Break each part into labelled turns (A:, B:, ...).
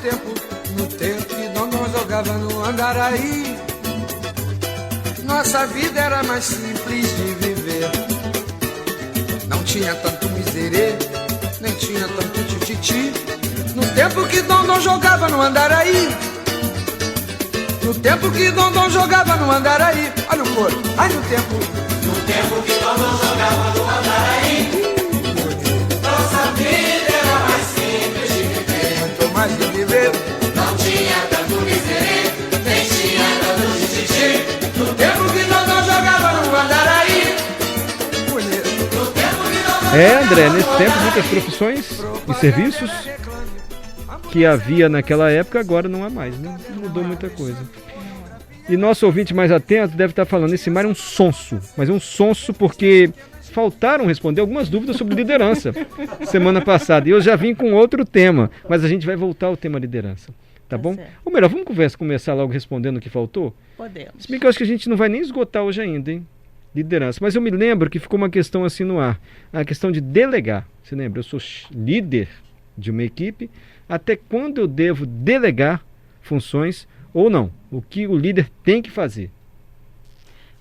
A: no tempo que Dondon jogava no Andaraí, nossa vida era mais simples de viver. Não tinha tanto miserê, nem tinha tanto tititi. No tempo que Dondon jogava no Andaraí, no tempo que Dondon jogava no Andaraí. Olha o coro, ai no tempo que Dondon jogava no Andaraí, nossa vida era mais simples de viver. Muito mais de viver. Não tinha tanto miserê, nem tinha tanto tititi. No tempo que Dondon jogava no Andaraí. No tempo que Dondon
B: André, nesse tempo muitas profissões e serviços que havia naquela época, agora não há mais, né? Mudou muita coisa. E nosso ouvinte mais atento deve estar falando, esse mar é um sonso, mas é um sonso porque faltaram responder algumas dúvidas sobre liderança semana passada. E eu já vim com outro tema, mas a gente vai voltar ao tema liderança, tá bom?
C: Certo.
B: Ou melhor, vamos começar logo respondendo o que faltou?
C: Podemos.
B: Se bem que eu acho que a gente não vai nem esgotar hoje ainda, hein? Liderança. Mas eu me lembro que ficou uma questão assim no ar, a questão de delegar. Você lembra? Eu sou líder de uma equipe, até quando eu devo delegar funções ou não? O que o líder tem que fazer?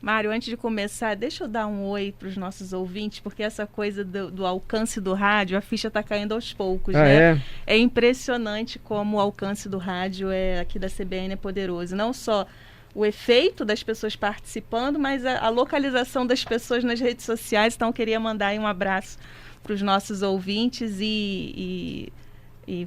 C: Mário, antes de começar, deixa eu dar um oi para os nossos ouvintes, porque essa coisa do alcance do rádio, a ficha está caindo aos poucos, né? É impressionante como o alcance do rádio aqui da CBN é poderoso. Não só o efeito das pessoas participando, mas a localização das pessoas nas redes sociais. Então, eu queria mandar aí um abraço para os nossos ouvintes e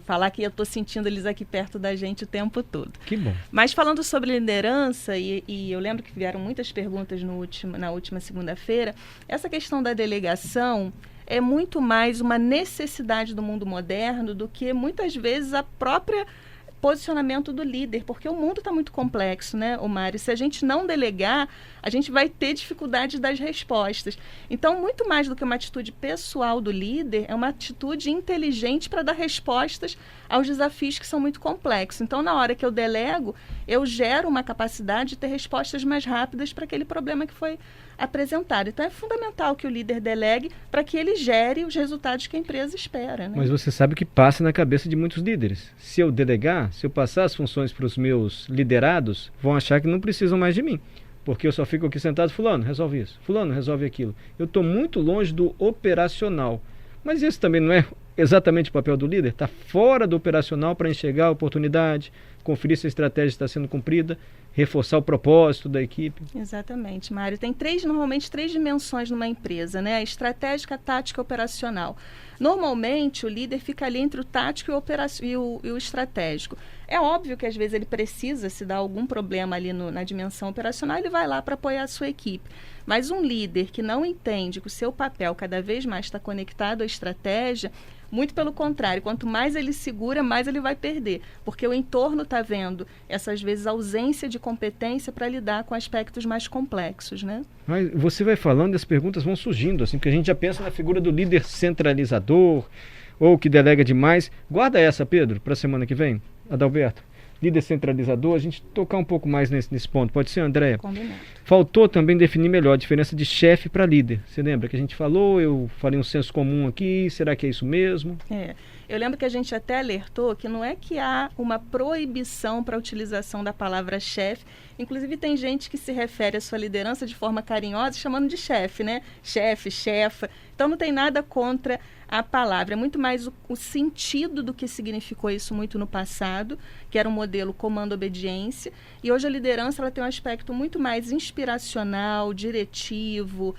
C: falar que eu estou sentindo eles aqui perto da gente o tempo todo.
B: Que bom.
C: Mas falando sobre liderança, e eu lembro que vieram muitas perguntas na última segunda-feira, essa questão da delegação é muito mais uma necessidade do mundo moderno do que muitas vezes a própria posicionamento do líder, porque o mundo está muito complexo, né, Mário? Se a gente não delegar, a gente vai ter dificuldade das respostas. Então, muito mais do que uma atitude pessoal do líder, é uma atitude inteligente para dar respostas aos desafios que são muito complexos. Então, na hora que eu delego, eu gero uma capacidade de ter respostas mais rápidas para aquele problema que foi apresentado. Então, é fundamental que o líder delegue para que ele gere os resultados que a empresa espera, né?
B: Mas você sabe o que passa na cabeça de muitos líderes. Se eu delegar, se eu passar as funções para os meus liderados, vão achar que não precisam mais de mim. Porque eu só fico aqui sentado, fulano, resolve isso, fulano, resolve aquilo. Eu estou muito longe do operacional. Mas esse também não é exatamente o papel do líder? Está fora do operacional para enxergar a oportunidade, conferir se a estratégia está sendo cumprida, reforçar o propósito da equipe.
C: Exatamente, Mário. Tem normalmente três dimensões numa empresa, né? A estratégica, a tática e a operacional. Normalmente, o líder fica ali entre o tático e o estratégico. É óbvio que, às vezes, ele precisa, se dar algum problema ali na dimensão operacional, ele vai lá para apoiar a sua equipe. Mas um líder que não entende que o seu papel cada vez mais está conectado à estratégia, muito pelo contrário, quanto mais ele segura, mais ele vai perder. Porque o entorno está vendo, essas vezes, ausência de competência para lidar com aspectos mais complexos, né?
B: Mas você vai falando e as perguntas vão surgindo, assim, porque a gente já pensa na figura do líder centralizador ou que delega demais. Guarda essa, Pedro, para a semana que vem, Adalberto. Líder centralizador, a gente tocar um pouco mais nesse ponto. Pode ser, Andréia?
C: Combinado.
B: Faltou também definir melhor a diferença de chefe para líder. Você lembra que a gente falou, eu falei um senso comum aqui, será que é isso mesmo?
C: Eu lembro que a gente até alertou que não é que há uma proibição para a utilização da palavra chefe. Inclusive, tem gente que se refere à sua liderança de forma carinhosa, chamando de chefe, né? Chefe, chefa. Então, não tem nada contra a palavra. É muito mais o sentido do que significou isso muito no passado, que era um modelo comando-obediência. E hoje a liderança ela tem um aspecto muito mais inspiracional, diretivo,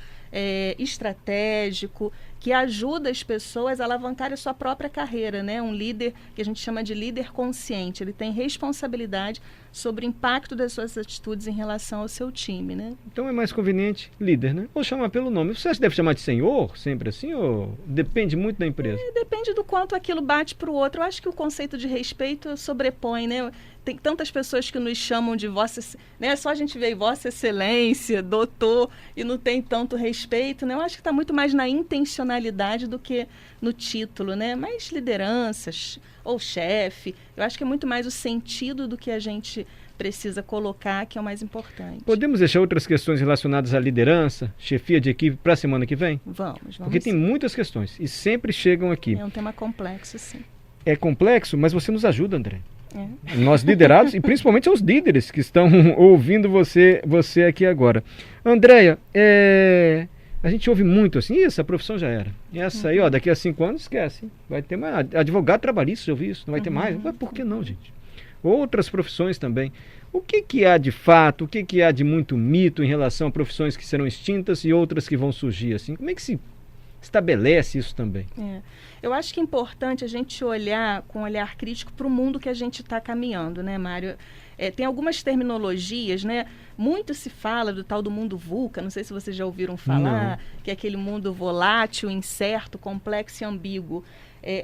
C: estratégico, que ajuda as pessoas a alavancarem a sua própria carreira, né? Um líder que a gente chama de líder consciente, ele tem responsabilidade sobre o impacto das suas atitudes em relação ao seu time, né?
B: Então é mais conveniente líder, né? Ou chamar pelo nome. Você deve chamar de senhor, sempre assim, ou depende muito da empresa?
C: Depende do quanto aquilo bate para o outro. Eu acho que o conceito de respeito sobrepõe, né? Tem tantas pessoas que nos chamam de vossa, né? Só a gente vê vossa excelência, doutor, e não tem tanto respeito, né? Eu acho que está muito mais na intencionalidade do que no título, né? Mas lideranças ou chefe, eu acho que é muito mais o sentido do que a gente precisa colocar, que é o mais importante.
B: Podemos deixar outras questões relacionadas à liderança, chefia de equipe, para a semana que vem?
C: Vamos.
B: Porque tem muitas questões e sempre chegam aqui.
C: É um tema complexo, sim.
B: É complexo, mas você nos ajuda, André, Nós liderados, e principalmente aos líderes que estão ouvindo você aqui agora. Andréia, a gente ouve muito assim, essa profissão já era. E essa aí, daqui a 5 anos, esquece. Vai ter mais. Advogado trabalhista, eu ouvi isso, não vai ter mais. Mas por que não, gente? Outras profissões também. O que há de fato, o que há de muito mito em relação a profissões que serão extintas e outras que vão surgir assim? Como é que se estabelece isso também?
C: Eu acho que é importante a gente olhar com um olhar crítico para o mundo que a gente está caminhando, né, Mário? Tem algumas terminologias, né? Muito se fala do tal do mundo VUCA, não sei se vocês já ouviram falar, que é aquele mundo volátil, incerto, complexo e ambíguo.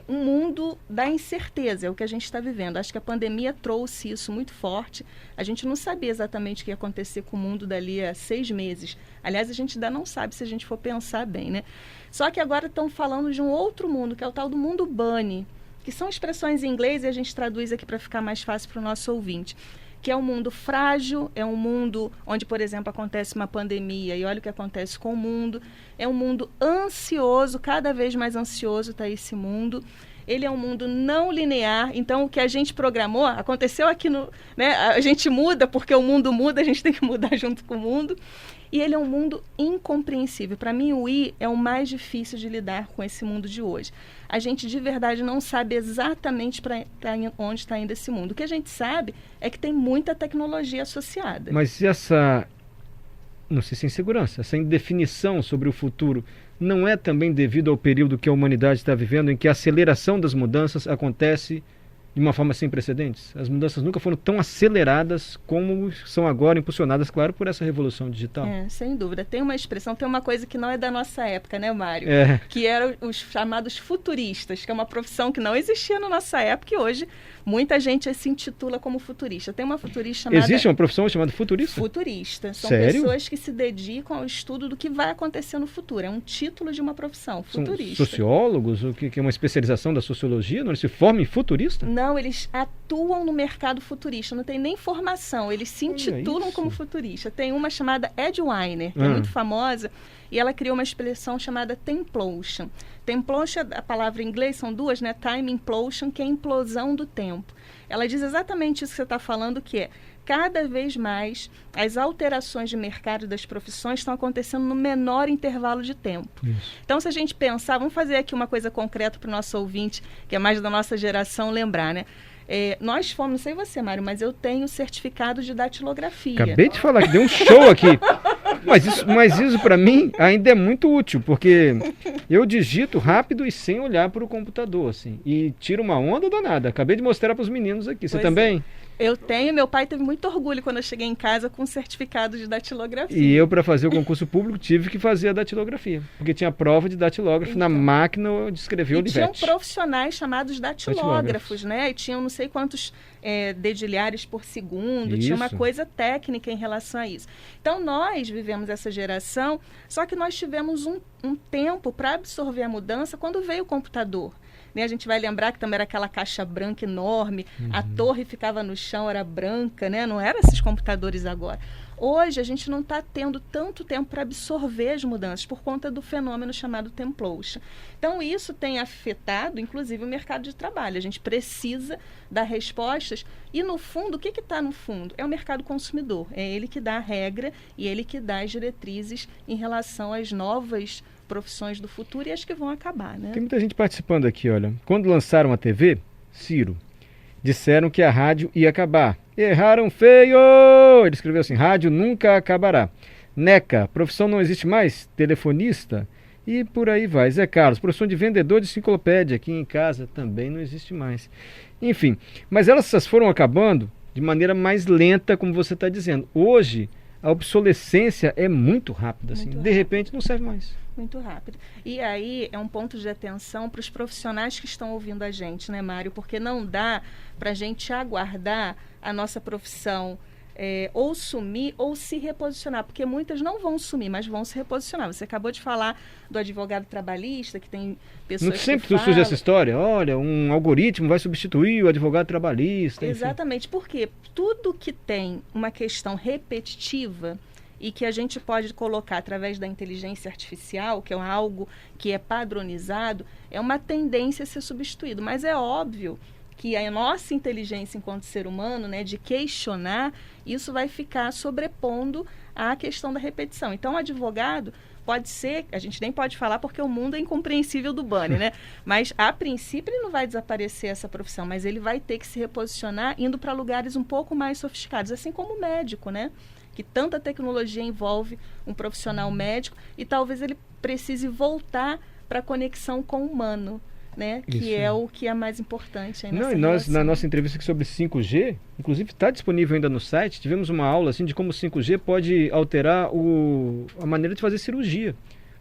C: Um mundo da incerteza, é o que a gente está vivendo. Acho que a pandemia trouxe isso muito forte. A gente não sabia exatamente o que ia acontecer com o mundo dali a 6 meses. Aliás, a gente ainda não sabe se a gente for pensar bem, né? Só que agora estão falando de um outro mundo, que é o tal do mundo bunny, que são expressões em inglês e a gente traduz aqui para ficar mais fácil para o nosso ouvinte. Que é um mundo frágil, é um mundo onde, por exemplo, acontece uma pandemia e olha o que acontece com o mundo. É um mundo ansioso, cada vez mais ansioso está esse mundo. Ele é um mundo não linear, então o que a gente programou, aconteceu aqui no... Né, a gente muda porque o mundo muda, a gente tem que mudar junto com o mundo. E ele é um mundo incompreensível. Para mim, o I é o mais difícil de lidar com esse mundo de hoje. A gente, de verdade, não sabe exatamente para onde está indo esse mundo. O que a gente sabe é que tem muita tecnologia associada.
B: Mas essa, não sei se é insegurança, essa indefinição sobre o futuro não é também devido ao período que a humanidade está vivendo, em que a aceleração das mudanças acontece de uma forma sem precedentes? As mudanças nunca foram tão aceleradas como são agora, impulsionadas, claro, por essa revolução digital.
C: Sem dúvida. Tem uma expressão, tem uma coisa que não é da nossa época, né, Mário? Que eram os chamados futuristas, que é uma profissão que não existia na nossa época e hoje muita gente se intitula como futurista. Tem uma futurista chamada...
B: Existe uma profissão chamada futurista?
C: Futurista. São
B: Sério?
C: pessoas que se dedicam ao estudo do que vai acontecer no futuro. É um título de uma profissão, futurista.
B: São sociólogos? O que é uma especialização da sociologia? Não, eles se formam em futurista?
C: Não, eles atuam no mercado futurista. Não tem nem formação. Eles se intitulam como futurista. Tem uma chamada Ed Weiner, que é muito famosa, e ela criou uma expressão chamada Templotion. Templotion, a palavra em inglês são duas, né? Time implosion, que é a implosão do tempo. Ela diz exatamente isso que você está falando, que é cada vez mais as alterações de mercado das profissões estão acontecendo no menor intervalo de tempo. Isso. Então, se a gente pensar, vamos fazer aqui uma coisa concreta para o nosso ouvinte, que é mais da nossa geração, lembrar, né? Nós fomos, não sei você, Mário, mas eu tenho certificado de datilografia.
B: Acabei de falar que deu um show aqui. Mas isso para mim ainda é muito útil, porque eu digito rápido e sem olhar para o computador, assim, e tiro uma onda danada. Acabei de mostrar para os meninos aqui. Você também?
C: Eu tenho, meu pai teve muito orgulho quando eu cheguei em casa com certificado de datilografia.
B: E eu, para fazer o concurso público, tive que fazer a datilografia, porque tinha prova de datilógrafo na máquina de escrever o Olivetti.
C: Tinham profissionais chamados datilógrafos, né? E tinham não sei quantos dedilhares por segundo, tinha uma coisa técnica em relação a isso. Então, nós vivemos essa geração, só que nós tivemos um tempo para absorver a mudança quando veio o computador. A gente vai lembrar que também era aquela caixa branca enorme, a torre ficava no chão, era branca, né? Não eram esses computadores agora. Hoje a gente não está tendo tanto tempo para absorver as mudanças por conta do fenômeno chamado Templotion. Então isso tem afetado, inclusive, o mercado de trabalho. A gente precisa dar respostas e, no fundo, o que está no fundo? É o mercado consumidor. É ele que dá a regra e ele que dá as diretrizes em relação às novas profissões do futuro e as que vão acabar, né?
B: Tem muita gente participando aqui, olha. Quando lançaram a TV, Ciro, disseram que a rádio ia acabar. Erraram feio! Ele escreveu assim, rádio nunca acabará. Neca, profissão não existe mais? Telefonista? E por aí vai. Zé Carlos, profissão de vendedor de enciclopédia aqui em casa também não existe mais. Enfim, mas elas foram acabando de maneira mais lenta, como você está dizendo. Hoje, a obsolescência é muito rápida, assim. De repente não serve mais.
C: Muito rápido. E aí é um ponto de atenção para os profissionais que estão ouvindo a gente, né, Mário? Porque não dá para a gente aguardar a nossa profissão ou sumir ou se reposicionar, porque muitas não vão sumir, mas vão se reposicionar. Você acabou de falar do advogado trabalhista, que tem pessoas que
B: sempre surge essa história, olha, um algoritmo vai substituir o advogado trabalhista.
C: Exatamente, enfim. Porque tudo que tem uma questão repetitiva e que a gente pode colocar através da inteligência artificial, que é algo que é padronizado, é uma tendência a ser substituído. Mas é óbvio que a nossa inteligência enquanto ser humano, né, de questionar, isso vai ficar sobrepondo à questão da repetição. Então, o advogado pode ser, a gente nem pode falar porque o mundo é incompreensível do Bunny, né? Mas, a princípio, ele não vai desaparecer essa profissão, mas ele vai ter que se reposicionar indo para lugares um pouco mais sofisticados, assim como o médico, né? Que tanta tecnologia envolve um profissional médico e talvez ele precise voltar para a conexão com o humano, né? Que
B: Isso.
C: é o que é mais importante aí nessa
B: Não, e nós,
C: relação.
B: na nossa entrevista aqui sobre 5G, inclusive está disponível ainda no site, tivemos uma aula assim, de como o 5G pode alterar a maneira de fazer cirurgia.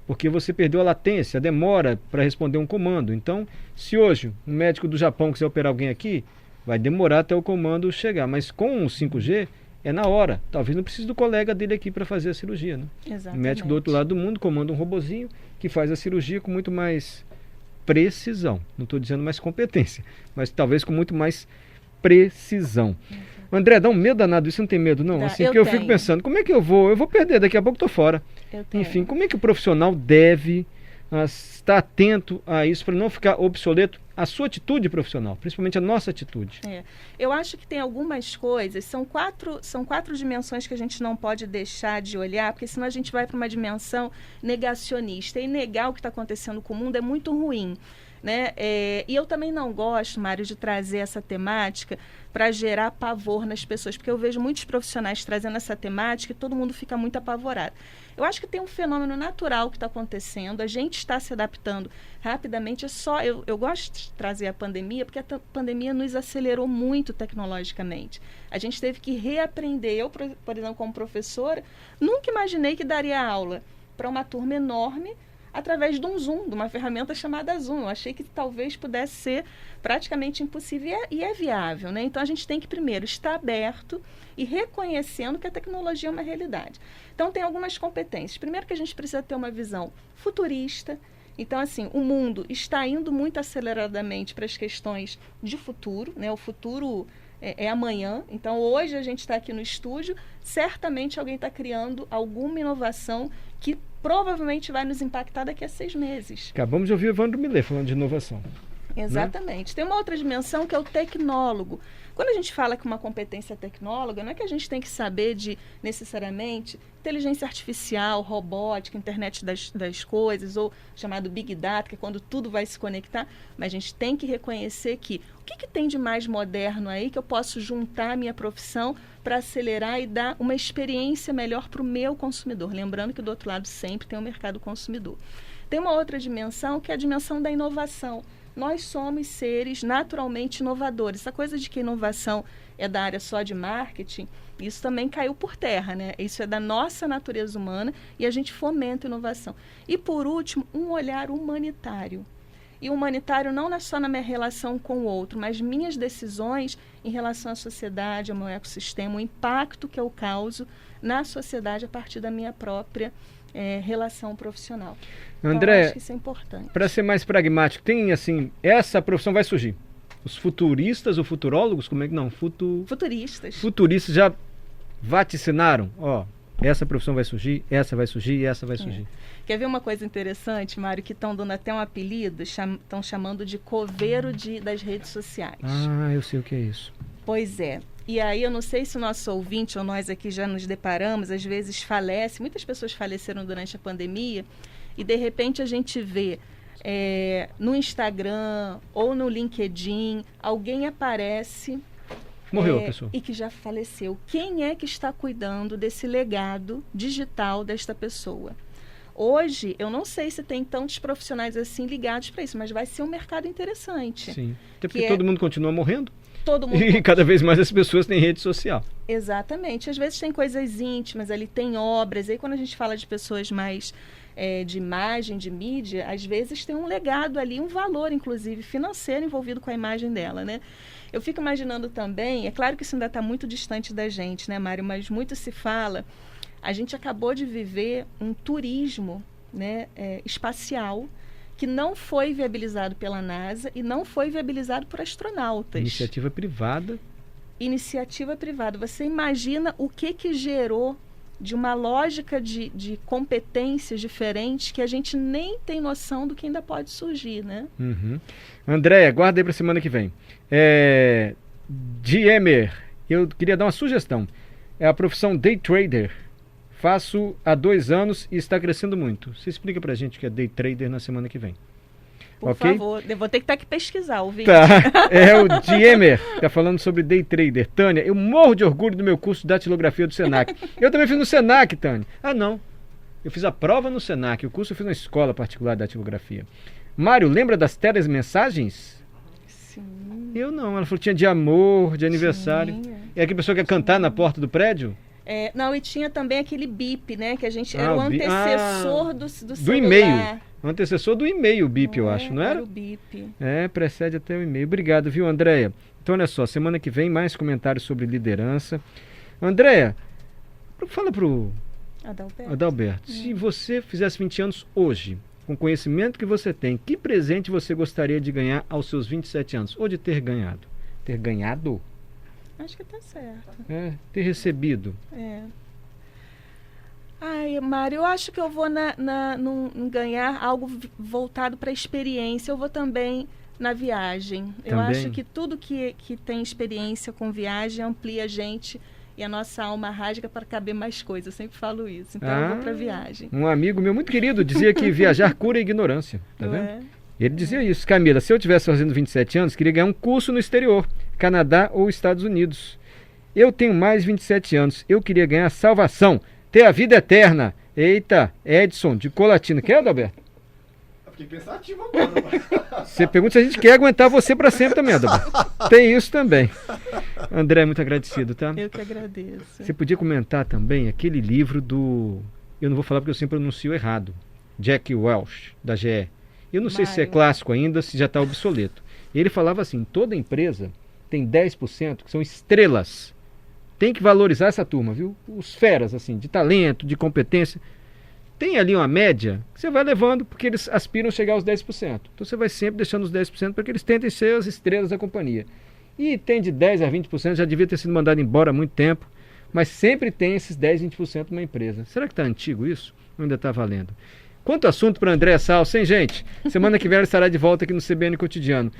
B: Porque você perdeu a latência, a demora para responder um comando. Então, se hoje um médico do Japão quiser operar alguém aqui, vai demorar até o comando chegar. Mas com o 5G, é na hora. Talvez não precise do colega dele aqui para fazer a cirurgia, né?
C: Exatamente.
B: O médico do outro lado do mundo comanda um robozinho que faz a cirurgia com muito mais precisão. Não estou dizendo mais competência, mas talvez com muito mais precisão. André, dá um medo danado, isso não tem medo não?
C: Dá,
B: Assim,
C: eu
B: porque eu
C: tenho.
B: fico pensando, como é que eu vou perder, daqui a pouco estou fora.
C: Eu tenho.
B: Enfim, como é que o profissional deve estar atento a isso para não ficar obsoleto a sua atitude profissional, principalmente a nossa atitude?
C: Eu acho que tem algumas coisas, são quatro dimensões que a gente não pode deixar de olhar, porque senão a gente vai para uma dimensão negacionista, e negar o que está acontecendo com o mundo é muito ruim, né? E eu também não gosto, Mário, de trazer essa temática para gerar pavor nas pessoas, porque eu vejo muitos profissionais trazendo essa temática e todo mundo fica muito apavorado. Eu acho que tem um fenômeno natural que está acontecendo, a gente está se adaptando rapidamente. Eu gosto de trazer a pandemia, porque a pandemia nos acelerou muito tecnologicamente. A gente teve que reaprender. Eu, por exemplo, como professora, nunca imaginei que daria aula para uma turma enorme através de um Zoom, de uma ferramenta chamada Zoom. Eu achei que talvez pudesse ser praticamente impossível e é viável, né? Então, a gente tem que, primeiro, estar aberto e reconhecendo que a tecnologia é uma realidade. Então, tem algumas competências. Primeiro que a gente precisa ter uma visão futurista. Então, assim, o mundo está indo muito aceleradamente para as questões de futuro, né? O futuro é amanhã. Então, hoje a gente está aqui no estúdio, certamente alguém está criando alguma inovação que provavelmente vai nos impactar daqui a 6 meses.
B: Acabamos de ouvir o Evandro Millet falando de inovação.
C: Exatamente. Né? Tem uma outra dimensão que é o tecnólogo. Quando a gente fala que uma competência tecnóloga, não é que a gente tem que saber de, necessariamente, inteligência artificial, robótica, internet das coisas, ou chamado Big Data, que é quando tudo vai se conectar, mas a gente tem que reconhecer que o que tem de mais moderno aí que eu posso juntar a minha profissão para acelerar e dar uma experiência melhor para o meu consumidor. Lembrando que do outro lado sempre tem o mercado consumidor. Tem uma outra dimensão que é a dimensão da inovação. Nós somos seres naturalmente inovadores. Essa coisa de que inovação é da área só de marketing, isso também caiu por terra, né? Isso é da nossa natureza humana e a gente fomenta a inovação. E, por último, um olhar humanitário. E humanitário não é só na minha relação com o outro, mas minhas decisões em relação à sociedade, ao meu ecossistema, o impacto que eu causo na sociedade a partir da minha própria relação profissional.
B: André,
C: então, acho que isso é importante.
B: Para ser mais pragmático, tem assim, essa profissão vai surgir. Os futuristas ou futurólogos, como é que não?
C: Futuristas.
B: Futuristas já vaticinaram, essa profissão vai surgir, essa vai surgir e essa vai surgir.
C: Quer ver uma coisa interessante, Mário, que estão dando até um apelido, estão chamando de coveiro das redes sociais.
B: Ah, eu sei o que é isso.
C: Pois é. E aí, eu não sei se o nosso ouvinte ou nós aqui já nos deparamos, às vezes falece, muitas pessoas faleceram durante a pandemia, e de repente a gente vê no Instagram ou no LinkedIn, alguém aparece...
B: Morreu a pessoa.
C: E que já faleceu. Quem é que está cuidando desse legado digital desta pessoa? Hoje, eu não sei se tem tantos profissionais assim ligados para isso, mas vai ser um mercado interessante.
B: Sim, até porque todo mundo continua morrendo.
C: Todo mundo.
B: E cada vez mais as pessoas têm rede social.
C: Exatamente. Às vezes tem coisas íntimas, ali tem obras. Aí quando a gente fala de pessoas mais de imagem, de mídia, às vezes tem um legado ali, um valor, inclusive, financeiro envolvido com a imagem dela, né? Eu fico imaginando também, é claro que isso ainda está muito distante da gente, né, Mário? Mas muito se fala, a gente acabou de viver um turismo, né, espacial, que não foi viabilizado pela NASA e não foi viabilizado por astronautas.
B: Iniciativa privada.
C: Iniciativa privada. Você imagina o que gerou de uma lógica de competências diferentes que a gente nem tem noção do que ainda pode surgir, né?
B: Uhum. Andréia, guarda aí para a semana que vem. Diemer, eu queria dar uma sugestão. É a profissão day trader. Faço há 2 anos e está crescendo muito. Você explica para a gente o que é day trader na semana que vem.
C: Por
B: okay?
C: favor, eu vou ter que estar aqui pesquisar, ouvinte.
B: Tá, é o Diemer, que está falando sobre day trader. Tânia, eu morro de orgulho do meu curso de datilografia do Senac. Eu também fiz no Senac, Tânia. Ah, não. Eu fiz a prova no Senac, o curso eu fiz na escola particular de datilografia. Mário, lembra das telemensagens?
C: Sim.
B: Eu não, ela falou que tinha de amor, de aniversário.
C: Sim.
B: É aquela pessoa que quer cantar na porta do prédio?
C: Não, e tinha também aquele bip, né? Que a gente era o
B: o bi-
C: antecessor do celular.
B: Do e-mail. O antecessor do e-mail, o bip, eu acho, não era?
C: Era o bip.
B: Precede até o e-mail. Obrigado, viu, Andréia? Então, olha só, semana que vem mais comentários sobre liderança. Andréia, fala pro Adalberto, se você fizesse 20 anos hoje, com o conhecimento que você tem, que presente você gostaria de ganhar aos seus 27 anos? Ou de ter ganhado? Ter ganhado?
C: Acho que tá certo.
B: Ter recebido.
C: Ai, Mário, eu acho que eu vou num ganhar algo voltado para a experiência. Eu vou também na viagem. Eu acho que tudo que tem experiência com viagem amplia a gente e a nossa alma rasga para caber mais coisas. Eu sempre falo isso. Então eu vou para viagem.
B: Um amigo meu muito querido dizia que viajar cura a ignorância. Tá vendo? Ele dizia isso. Camila, se eu estivesse fazendo 27 anos, queria ganhar um curso no exterior, Canadá ou Estados Unidos. Eu tenho mais 27 anos. Eu queria ganhar salvação, ter a vida eterna. Eita, Edson, de Colatina. Quer, Adalberto?
D: Eu fiquei pensativo agora.
B: Você pergunta se a gente quer aguentar você para sempre também, Adalberto. Tem isso também. André, muito agradecido, tá?
C: Eu que agradeço.
B: Você podia comentar também aquele livro do... Eu não vou falar porque eu sempre pronuncio errado. Jack Welch, da GE. Eu não sei se é clássico ainda, se já está obsoleto. Ele falava assim, toda empresa tem 10% que são estrelas. Tem que valorizar essa turma, viu? Os feras, assim, de talento, de competência. Tem ali uma média que você vai levando, porque eles aspiram a chegar aos 10%. Então você vai sempre deixando os 10% para que eles tentem ser as estrelas da companhia. E tem de 10% a 20%, já devia ter sido mandado embora há muito tempo, mas sempre tem esses 10%, 20% numa empresa. Será que está antigo isso? Ou ainda está valendo? Quanto assunto para Andréia Salso, hein, gente? Semana que vem ela estará de volta aqui no CBN Cotidiano.